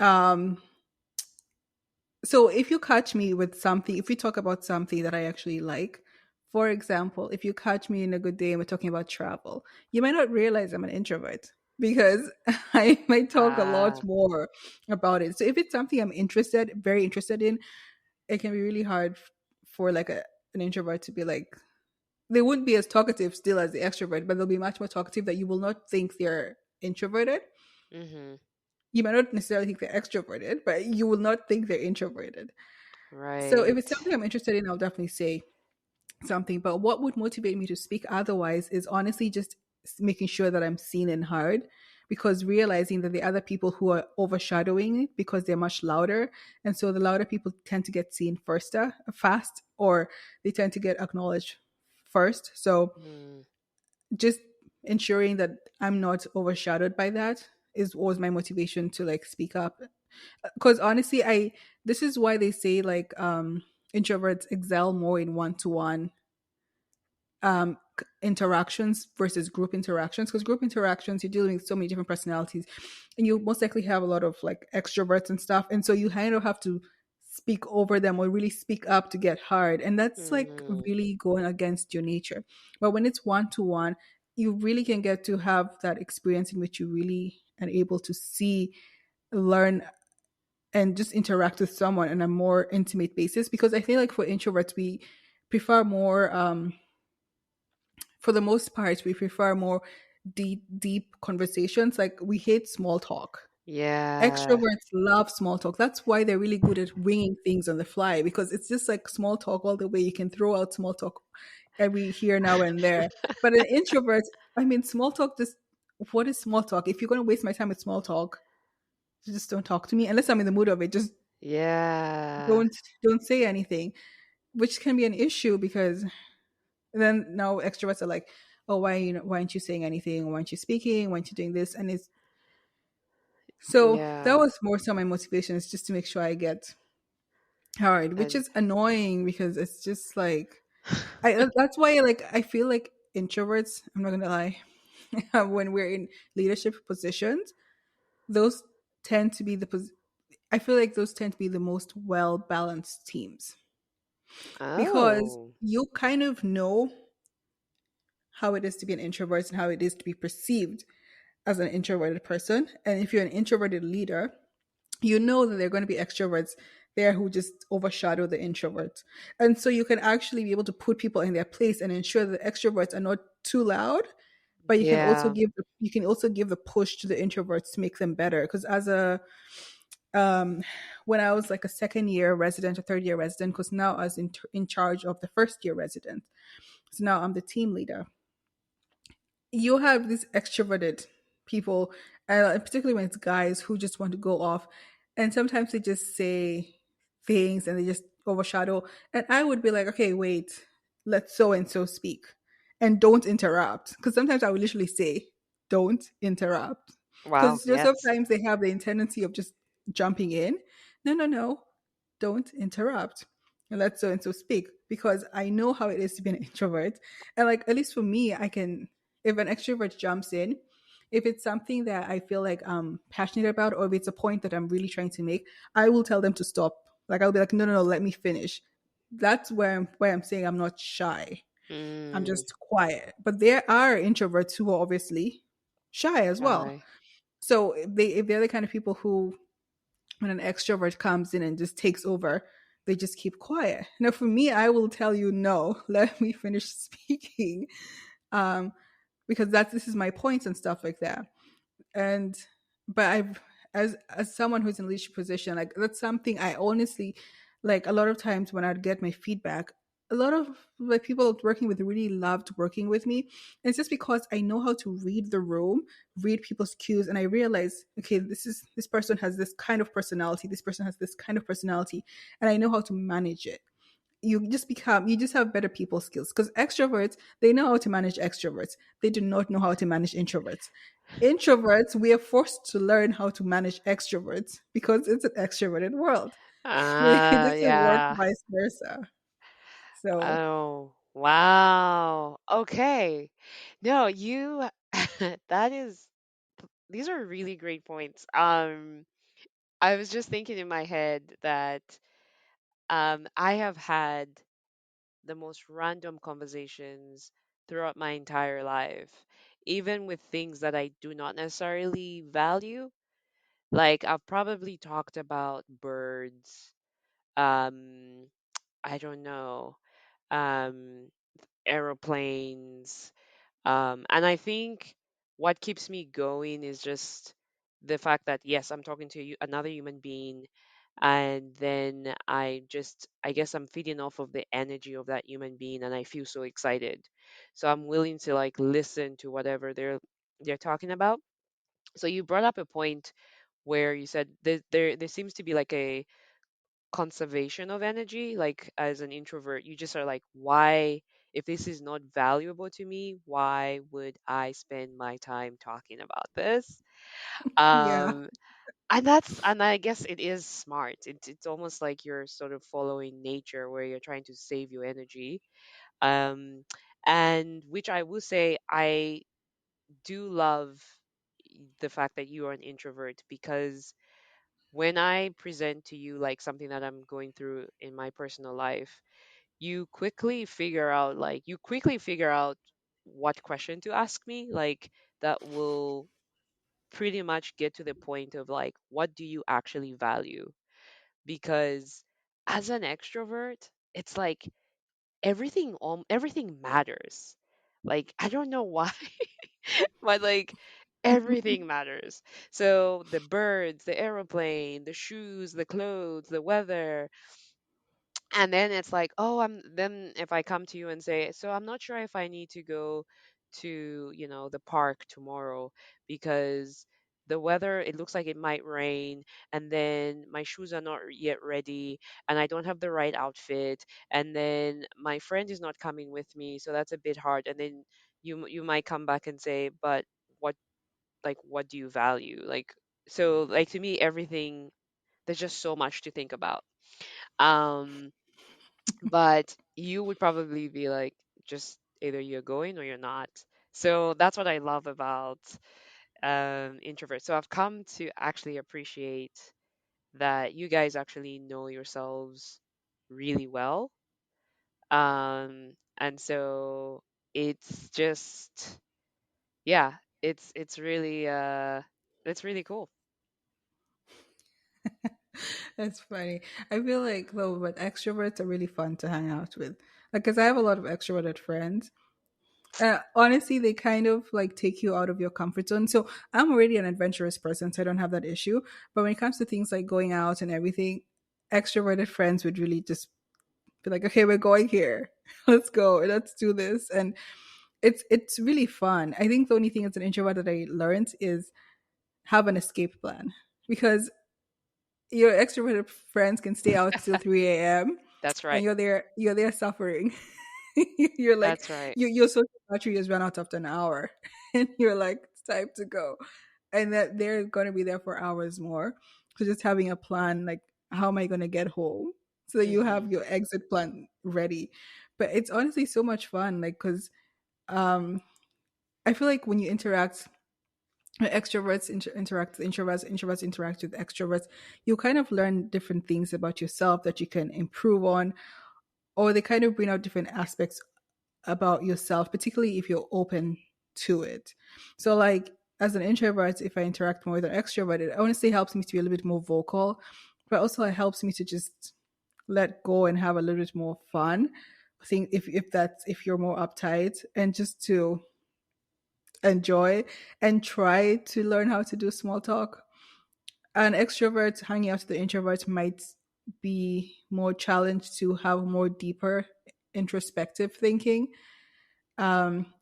Speaker 2: Um, so if you catch me with something, if we talk about something that I actually like, for example, if you catch me in a good day and we're talking about travel, you might not realize I'm an introvert, because I might talk a lot
Speaker 1: Ah.
Speaker 2: more about it. So if it's something I'm very interested in, it can be really hard for like an introvert to be like, they wouldn't be as talkative still as the extrovert, but they'll be much more talkative, that you will not think they're introverted.
Speaker 1: Mm-hmm.
Speaker 2: You might not necessarily think they're extroverted, but you will not think they're introverted. So if it's
Speaker 1: Right.
Speaker 2: something I'm interested in, I'll definitely say something. But what would motivate me to speak otherwise is honestly just making sure that I'm seen and heard. because realizing that the other people who are overshadowing it because they're much louder, and so the louder people tend to get seen first, fast, or they tend to get acknowledged first. So
Speaker 1: Mm.
Speaker 2: just ensuring that I'm not overshadowed by that is always my motivation to like speak up. Because honestly, I this is why they say like introverts excel more in one-to-one interactions versus group interactions, because group interactions you're dealing with so many different personalities, and you most likely have a lot of like extroverts and stuff, and so you kind of have to speak over them or really speak up to get heard, and that's like
Speaker 1: Mm.
Speaker 2: really going against your nature. But when it's one to one, you really can get to have that experience in which you really are able to see, learn, and just interact with someone on a more intimate basis. Because I feel like for introverts we prefer more for the most part, we prefer more deep conversations. Like we hate small talk.
Speaker 1: Yeah.
Speaker 2: Extroverts love small talk. That's why they're really good at winging things on the fly, because it's just like small talk all the way. You can throw out small talk every here, now, and there. But an introvert, I mean, small talk just what is small talk? If you're going to waste my time with small talk, just don't talk to me unless I'm in the mood of it. Just
Speaker 1: Yeah.
Speaker 2: don't say anything, which can be an issue because then now extroverts are like, oh, why aren't you saying anything? Why aren't you speaking? Why aren't you doing this? And it's so that
Speaker 1: Yeah.
Speaker 2: was more so my motivation is just to make sure I get hard, which
Speaker 1: And
Speaker 2: is annoying because it's just like I that's why like I feel like introverts, I'm not gonna lie, when we're in leadership positions, those tend to be I feel like those tend to be the most well balanced teams because
Speaker 1: oh.
Speaker 2: you kind of know how it is to be an introvert and how it is to be perceived as an introverted person. And if you're an introverted leader, you know that there are going to be extroverts there who just overshadow the introverts. And so you can actually be able to put people in their place and ensure that extroverts are not too loud, but
Speaker 1: Yeah.
Speaker 2: you can also give the push to the introverts to make them better. Because as a um when I was like a second year resident or third year resident, because now I was in charge of the first year resident. So now I'm the team leader. You have these extroverted people, particularly when it's guys who just want to go off, and sometimes they just say things and they just overshadow. And I would be like, okay, wait, let so and so speak, and don't interrupt. Because sometimes I would literally say, don't interrupt,
Speaker 1: Wow.
Speaker 2: because there's
Speaker 1: Yes.
Speaker 2: sometimes they have the tendency of just jumping in. No, no, no, don't interrupt. And let so and so speak, because I know how it is to be an introvert. And like, at least for me, I can, if an extrovert jumps in, if it's something that I feel like I'm passionate about, or if it's a point that I'm really trying to make, I will tell them to stop. Like I'll be like, no, no, no, let me finish. That's where I'm saying I'm not shy. I'm
Speaker 1: Mm.
Speaker 2: just quiet. But there are introverts who are obviously shy as well.
Speaker 1: Shy.
Speaker 2: So if they're the kind of people who, when an extrovert comes in and just takes over, they just keep quiet. Now for me, I will tell you no, let me finish speaking. Um, because this is my points and stuff like that. And but I've as someone who's in leadership position, like that's something I honestly like. A lot of times when I'd get my feedback, a lot of like people working with really loved working with me. And it's just because I know how to read the room, read people's cues, and I realize, okay, this person has this kind of personality, this person has this kind of personality, and I know how to manage it. You just have better people skills, because extroverts, they know how to manage extroverts, they do not know how to manage introverts. Introverts, we are forced to learn how to manage extroverts because it's an extroverted world. It doesn't work
Speaker 1: Yeah.
Speaker 2: vice versa. So
Speaker 1: Oh, wow. Okay. No, you that is these are really great points. I was just thinking in my head that I have had the most random conversations throughout my entire life, even with things that I do not necessarily value. Like I've probably talked about birds, um, I don't know, um, aeroplanes, and I think what keeps me going is just the fact that yes, I'm talking to you, another human being, and then I guess I'm feeding off of the energy of that human being, and I feel so excited. So I'm willing to like listen to whatever they're talking about. So you brought up a point where you said there seems to be like a conservation of energy. Like as an introvert, you just are like, why, if this is not valuable to me, why would I spend my time talking about this?
Speaker 2: Yeah.
Speaker 1: um and I guess it is smart. It's almost like you're sort of following nature, where you're trying to save your energy. um and which I will say, I do love the fact that you are an introvert, because when I present to you like something that I'm going through in my personal life, you quickly figure out what question to ask me, like that will pretty much get to the point of like, what do you actually value? Because as an extrovert, it's like everything matters. Like I don't know why, but like everything matters. So the birds, the aeroplane, the shoes, the clothes, the weather. And then it's like, oh, then if I come to you and say, so I'm not sure if I need to go to, the park tomorrow, because the weather, it looks like it might rain, and then my shoes are not yet ready, and I don't have the right outfit, and then my friend is not coming with me, so that's a bit hard. And then you might come back and say, but what, like, what do you value? Like, so like to me, everything, there's just so much to think about. Um but you would probably be like, just either you're going or you're not. So that's what I love about introverts. So I've come to actually appreciate that you guys actually know yourselves really well. And so it's just, yeah, it's really cool.
Speaker 2: That's funny. I feel like though, but extroverts are really fun to hang out with. Like, cause I have a lot of extroverted friends. Honestly, they kind of like take you out of your comfort zone. So I'm already an adventurous person, so I don't have that issue. But when it comes to things like going out and everything, extroverted friends would really just be like, "Okay, we're going here. Let's go. Let's do this." And it's really fun. I think the only thing as an introvert that I learned is have an escape plan, because your extroverted friends can stay out till 3 a.m.
Speaker 1: That's
Speaker 2: and
Speaker 1: right.
Speaker 2: you're there suffering. You're like
Speaker 1: That's right.
Speaker 2: your social battery is run out after an hour, and you're like, it's time to go, and that they're gonna be there for hours more. So just having a plan, like, how am I gonna get home? So that you
Speaker 1: Hmm.
Speaker 2: have your exit plan ready. But it's honestly so much fun, like, because um, I feel like when you interact, extroverts interact with introverts, introverts interact with extroverts, you kind of learn different things about yourself that you can improve on, or they kind of bring out different aspects about yourself, particularly if you're open to it. So, like, as an introvert, if I interact more with an extrovert, it honestly helps me to be a little bit more vocal, but also it helps me to just let go and have a little bit more fun. I think if you're more uptight, and just to enjoy and try to learn how to do small talk. An extrovert hanging out with the introvert might be more challenged to have more deeper introspective thinking,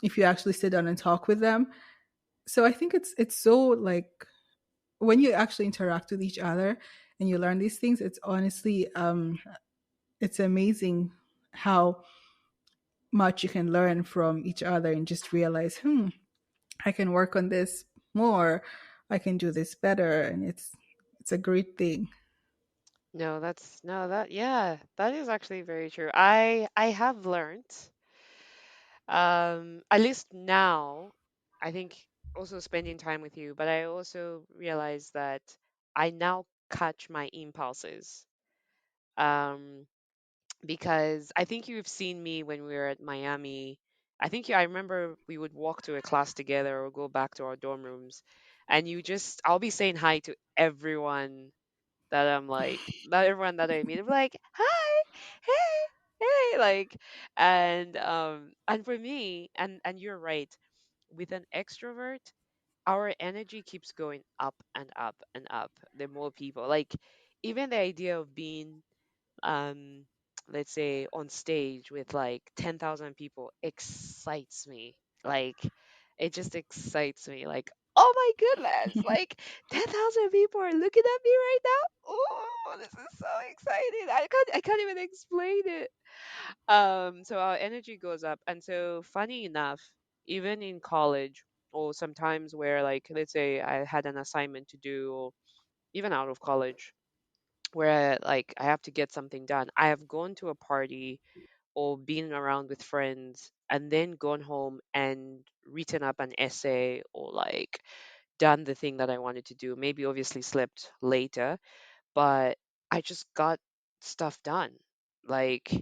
Speaker 2: if you actually sit down and talk with them. So I think it's so, like, when you actually interact with each other and you learn these things, it's honestly it's amazing how much you can learn from each other and just realize, I can work on this more, I can do this better, and it's a great thing.
Speaker 1: No, yeah, that is actually very true. I have learned, at least now, I think, also spending time with you, but I also realize that I now catch my impulses. Um, because I think you've seen me when we were at Miami. I remember we would walk to a class together or go back to our dorm rooms, and I'll be saying hi to everyone that I'm like, not everyone that I meet. I'm like, hi, hey, hey, like, and for me, and you're right, with an extrovert, our energy keeps going up and up and up. The more people, like, even the idea of being, um, let's say, on stage with like 10,000 people excites me. Like, it just excites me. Like, Oh my goodness! Like 10,000 people are looking at me right now. Oh, this is so exciting! I can't even explain it. So our energy goes up, and so funny enough, even in college, or sometimes where like let's say I had an assignment to do, or even out of college, where like I have to get something done, I have gone to a party or been around with friends and then gone home and written up an essay or like done the thing that I wanted to do. Maybe obviously slept later, but I just got stuff done. Like,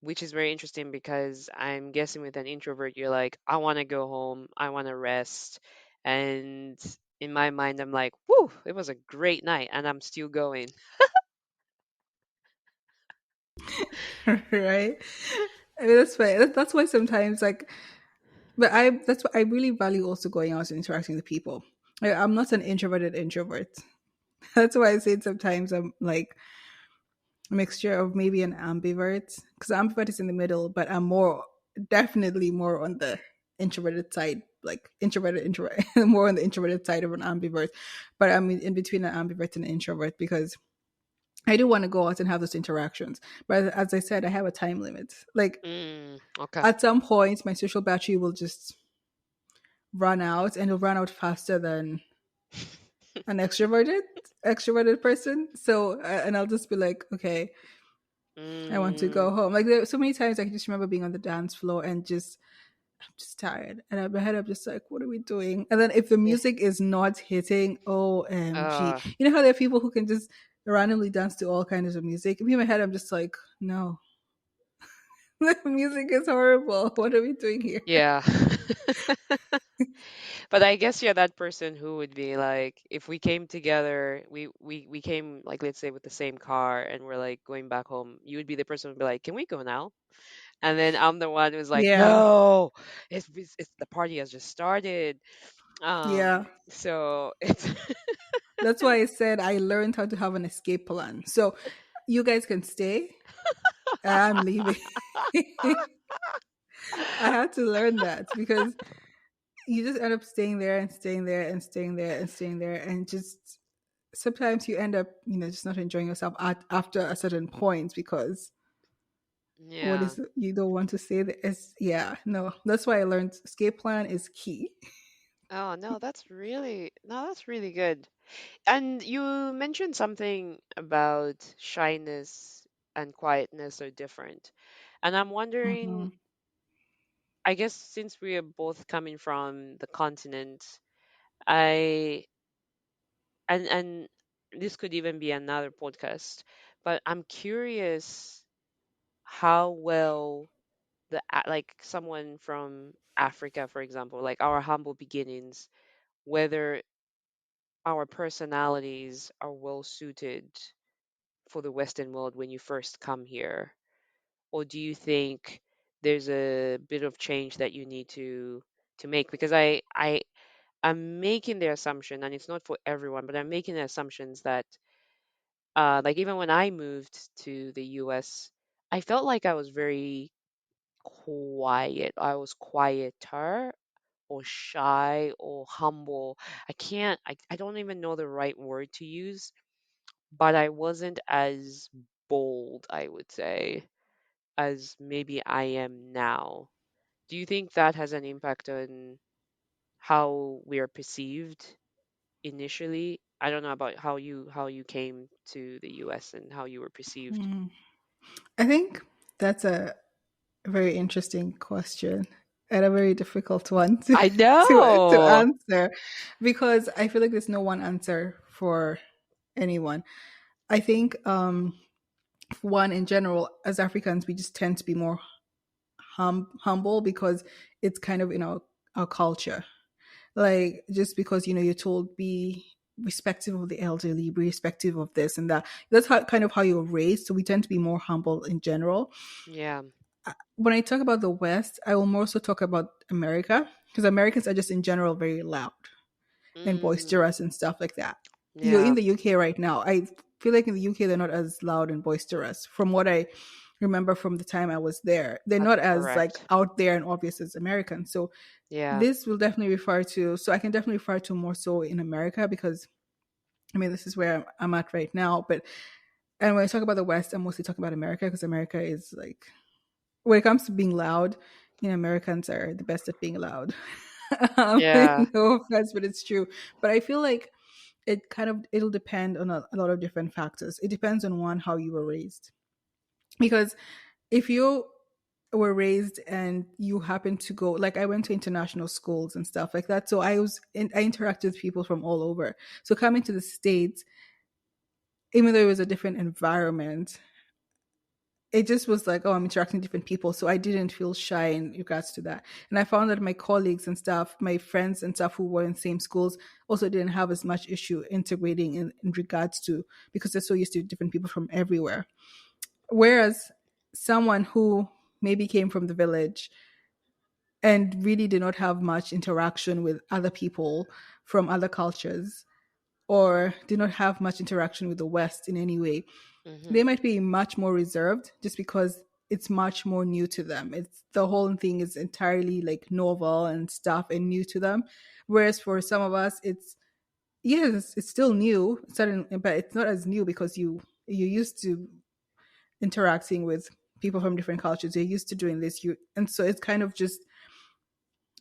Speaker 1: which is very interesting because I'm guessing with an introvert, you're like, I want to go home, I want to rest. And in my mind, I'm like, whoo, it was a great night and I'm still going.
Speaker 2: Right? I mean, that's why that's why sometimes like, but I that's what I really value also going out and interacting with people. I'm not an introverted introvert. That's why I say sometimes I'm like a mixture of maybe an ambivert, because ambivert is in the middle, but I'm more definitely more on the introverted side, like introverted introvert, more on the introverted side of an ambivert. But I'm in between an ambivert and an introvert because I do want to go out and have those interactions. But as I said, I have a time limit. Like
Speaker 1: Okay.
Speaker 2: at some point, my social battery will just run out, and it'll run out faster than an extroverted person. So and I'll just be like, okay, I want to
Speaker 1: Mm,
Speaker 2: go home. Like there so many times I can just remember being on the dance floor and just I'm just tired. And in my head I'm just like, what are we doing? And then if the
Speaker 1: yeah.
Speaker 2: music is not hitting, OMG.
Speaker 1: Uh,
Speaker 2: You know how there are people who can just randomly dance to all kinds of music? In my head I'm just like, no. The music is horrible. What are we doing here?
Speaker 1: yeah. But I guess you're that person who would be like, if we came together, we came like let's say with the same car and we're like going back home, you would be the person who'd be like, can we go now? And then I'm the one who's like,
Speaker 2: Yeah.
Speaker 1: no, it's the party has just started.
Speaker 2: Yeah.
Speaker 1: So it's
Speaker 2: That's why I said I learned how to have an escape plan. So you guys can stay. I'm leaving. I had to learn that because you just end up staying there and staying there and staying there and staying there and just sometimes you end up just not enjoying yourself after a certain point because what
Speaker 1: yeah.
Speaker 2: is you don't want to say that is yeah no that's why I learned escape plan is key.
Speaker 1: Oh no, that's really good. And you mentioned something about shyness and quietness are different. And I'm wondering,
Speaker 2: Hmm.
Speaker 1: I guess since we are both coming from the continent, I and this could even be another podcast, but I'm curious how well like someone from Africa, for example, like our humble beginnings, whether our personalities are well suited for the Western world when you first come here? Or do you think there's a bit of change that you need to make? Because I'm making the assumption, and it's not for everyone, but I'm making the assumptions that like even when I moved to the US, I felt like I was very quiet. I was quieter or shy or humble. I don't even know the right word to use, but I wasn't as bold, I would say, as maybe I am now. Do you think that has an impact on how we are perceived initially? I don't know about how you came to the US and how you were perceived.
Speaker 2: I think that's a very interesting question and a very difficult one to
Speaker 1: I
Speaker 2: to
Speaker 1: know.
Speaker 2: answer because I feel like there's no one answer for anyone. I think one in general as Africans we just tend to be more humble because it's kind of in our culture. Like just because you're told be respective of the elderly, be respective of this and that. That's how kind of how you're raised. So we tend to be more humble in general.
Speaker 1: Yeah.
Speaker 2: When I talk about the West, I will more so talk about America because Americans are just in general very loud and
Speaker 1: Mm,
Speaker 2: boisterous and stuff like that. In
Speaker 1: yeah.
Speaker 2: the UK right now, I feel like in the UK they're not as loud and boisterous from what I remember from the time I was there. They're
Speaker 1: That's
Speaker 2: not as like
Speaker 1: correct.
Speaker 2: out there and obvious as Americans. So
Speaker 1: Yeah.
Speaker 2: this will definitely refer to, so I can definitely refer to more so in America because I mean, this is where I'm at right now. But, and when I talk about the West, I'm mostly talking about America because America is like, when it comes to being loud, you know, Americans are the best at being loud.
Speaker 1: Yeah.
Speaker 2: No offense, but it's true. But I feel like it kind of, it'll depend on a lot of different factors. It depends on one, how you were raised. Because if you were raised and you happen to go, like I went to international schools and stuff like that, so I interacted with people from all over. So coming to the States, even though it was a different environment, it just was like, oh, I'm interacting with different people. So I didn't feel shy in regards to that. And I found that my colleagues and stuff, my friends and stuff who were in same schools also didn't have as much issue integrating in regards to, because they're so used to different people from everywhere. Whereas someone who maybe came from the village and really did not have much interaction with other people from other cultures, or did not have much interaction with the West in any way,
Speaker 1: Mhm.
Speaker 2: they might be much more reserved just because it's much more new to them. It's, the whole thing is entirely like novel and stuff and new to them. Whereas for some of us, it's, yes, it's still new, certain, but it's not as new because you used to interacting with people from different cultures. You're used to doing this, you, and so it's kind of just,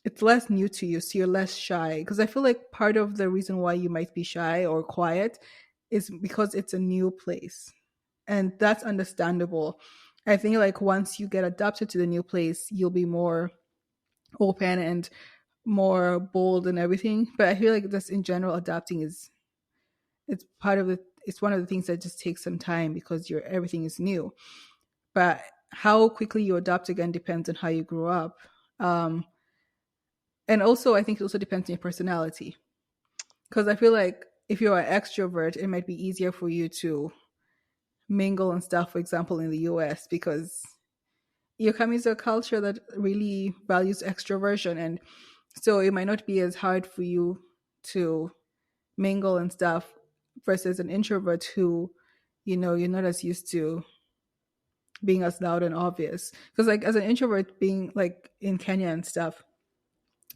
Speaker 2: it's less new to you, so you're less shy. Because I feel like part of the reason why you might be shy or quiet is because it's a new place, and that's understandable. I think like once you get adapted to the new place, you'll be more open and more bold and everything. But I feel like just in general, adapting is, it's part of the, it's one of the things that just takes some time because you're, everything is new. But how quickly you adapt again depends on how you grew up. Um, and also, I think it also depends on your personality. Because I feel like if you're an extrovert, it might be easier for you to mingle and stuff, for example, in the US, because you're coming to a culture that really values extroversion. And so it might not be as hard for you to mingle and stuff versus an introvert who, you know, you're not as used to being as loud and obvious. Because, like, as an introvert, being like in Kenya and stuff,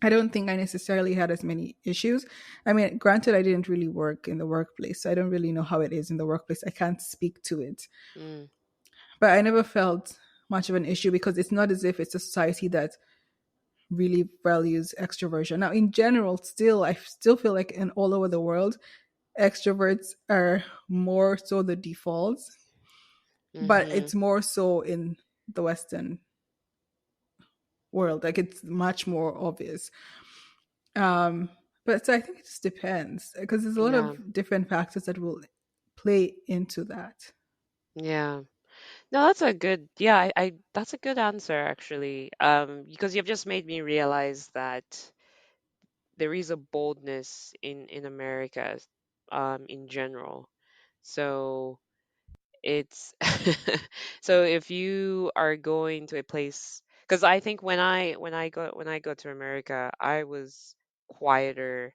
Speaker 2: I don't think I necessarily had as many issues. I mean, granted, I didn't really work in the workplace, so I don't really know how it is in the workplace. I can't speak to it.
Speaker 1: Mm.
Speaker 2: But I never felt much of an issue because it's not as if it's a society that really values extroversion. Now, in general, still, I still feel like in all over the world, extroverts are more so the default, but
Speaker 1: Mhm.
Speaker 2: it's more so in the Western world. Like it's much more obvious. Um, but so I think it just depends because there's a lot
Speaker 1: Yeah.
Speaker 2: of different factors that will play into that.
Speaker 1: Yeah. No, that's a good, yeah, I that's a good answer actually. Because you've just made me realize that there is a boldness in America, in general. So it's so if you are going to a place, because I think when I go to America, I was quieter.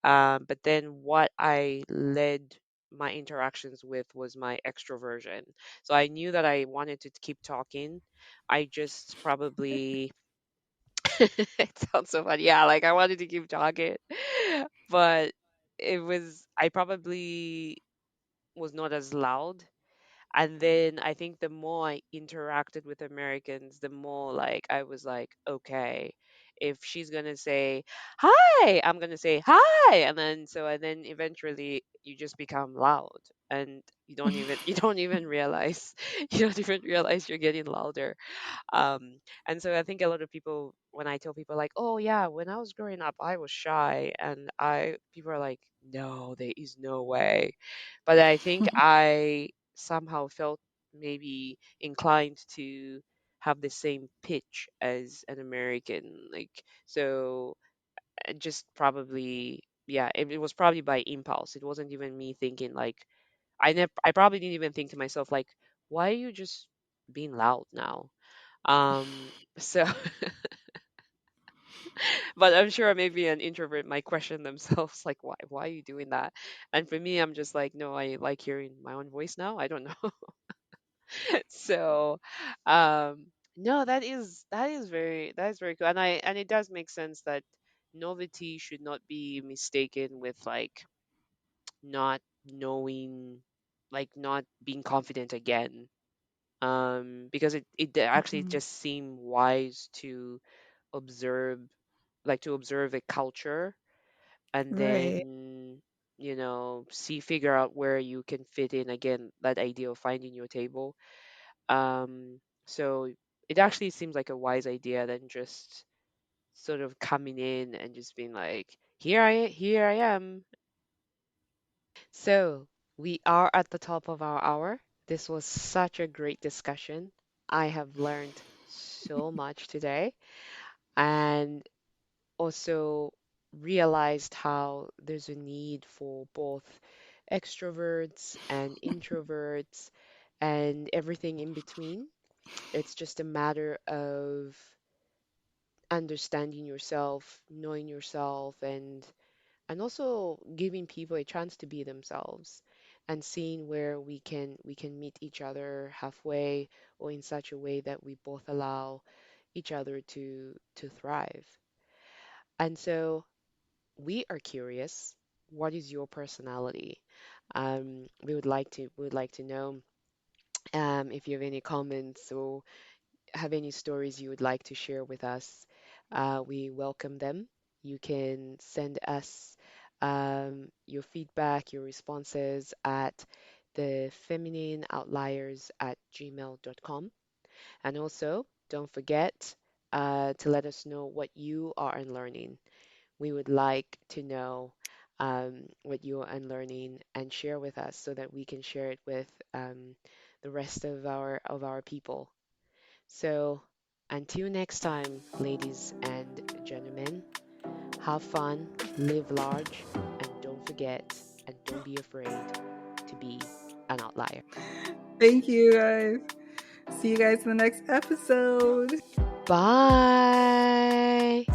Speaker 1: But then what I led my interactions with was my extroversion. So I knew that I wanted to keep talking. I just probably it sounds so funny. Yeah, like I wanted to keep talking. But I probably was not as loud. And then I think the more I interacted with Americans, the more like I was like, okay, if she's gonna say hi, I'm gonna say hi, and then eventually you just become loud, and you don't even realize you don't even realize you're getting louder. And so I think a lot of people, when I tell people like, oh yeah, when I was growing up I was shy, and I people are like, no, there is no way. But I think I somehow felt maybe inclined to have the same pitch as an American. Like, so just probably, yeah, it was probably by impulse. It wasn't even me thinking like, I probably didn't even think to myself like, why are you just being loud now? So but I'm sure maybe an introvert might question themselves like, why are you doing that? And for me, I'm just like, no, I like hearing my own voice now. I don't know. So, um, no, that is very cool, and it does make sense that novelty should not be mistaken with like not knowing, like not being confident again. Because it actually
Speaker 2: Mhm.
Speaker 1: just seemed wise to observe, like to observe a culture and
Speaker 2: Right.
Speaker 1: then see figure out where you can fit in again, that idea of finding your table. So it actually seems like a wise idea than just sort of coming in and just being like, here I am. So we are at the top of our hour. This was such a great discussion. I have learned so much today, and also realized how there's a need for both extroverts and introverts and everything in between. It's just a matter of understanding yourself, knowing yourself, and also giving people a chance to be themselves and seeing where we can meet each other halfway or in such a way that we both allow each other to thrive. And so we are curious, what is your personality? We would like to know, if you have any comments or have any stories you would like to share with us. We welcome them. You can send us your feedback, your responses at the feminine outliers at gmail.com. And also, don't forget to let us know what you are unlearning. We would like to know what you are unlearning and share with us so that we can share it with the rest of our people. So, until next time, ladies and gentlemen, have fun, live large, and don't forget and don't be afraid to be an outlier.
Speaker 2: Thank you guys. See you guys in the next episode.
Speaker 1: Bye.